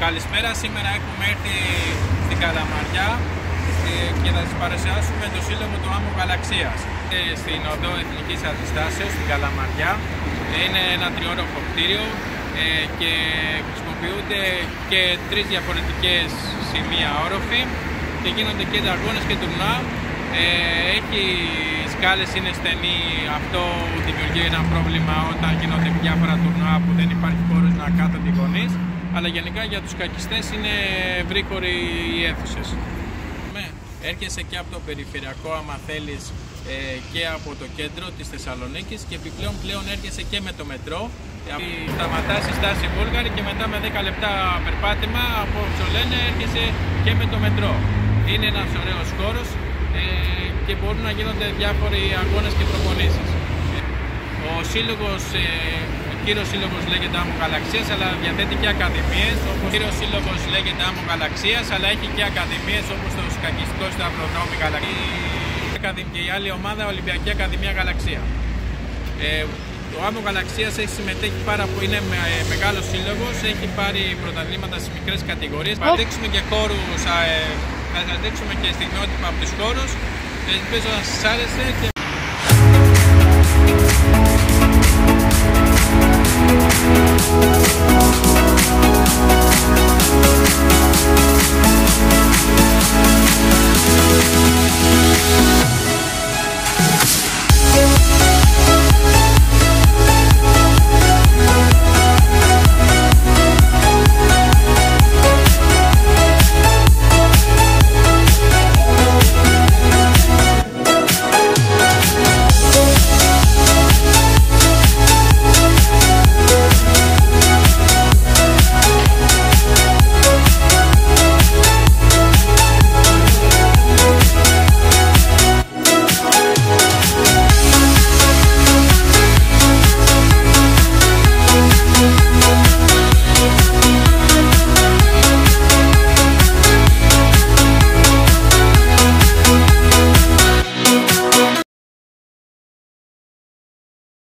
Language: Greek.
Καλησπέρα, σήμερα έχουμε έρθει στην Καλαμαριά και θα σας παρουσιάσουμε το σύλλογο του Άμμου Γαλαξίας. Στην οδό Εθνικής Αντιστάσεως, στην Καλαμαριά. Είναι ένα τριόροφο κτίριο και χρησιμοποιούνται και τρεις διαφορετικές σημεία όροφοι και γίνονται και αγώνες και τουρνουά. Έχει σκάλες, είναι στενή, αυτό δημιουργεί ένα πρόβλημα όταν γίνονται διάφορα τουρνουά που δεν υπάρχει χώρος να κάθονται οι γονείς, αλλά γενικά για τους κακιστές είναι ευρύχωροι οι αίθουσες. Έρχεσαι και από το περιφερειακό άμα θέλεις και από το κέντρο της Θεσσαλονίκης και επιπλέον πλέον έρχεσαι και με το μετρό. Σταματάς στη στάση Βούλγαρη και μετά με 10 λεπτά περπάτημα από όσο λένε έρχεσαι και με το μετρό. Είναι ένας ωραίος χώρος και μπορούν να γίνονται διάφοροι αγώνες και προπονήσεις. Ο σύλλογος, ο κύριος σύλλογος λέγεται Άμμου Γαλαξίας, αλλά διαθέτει και ακαδημίες. Ο κύριος σύλλογος λέγεται Άμμου Γαλαξίας, αλλά έχει και ακαδημίες όπως το σκακιστικό σταυροδρόμι Γαλαξία και η άλλη ομάδα Ολυμπιακή Ακαδημία Γαλαξία. Ο Άμμου Γαλαξίας έχει συμμετέχει είναι μεγάλος σύλλογος, έχει πάρει πρωταθλήματα στις μικρές κατηγορίες. Θα δείξουμε και χώρους, θα σας δείξουμε και στιγμιότυπα από τους χώρους. Ελπίζω να σας άρεσε.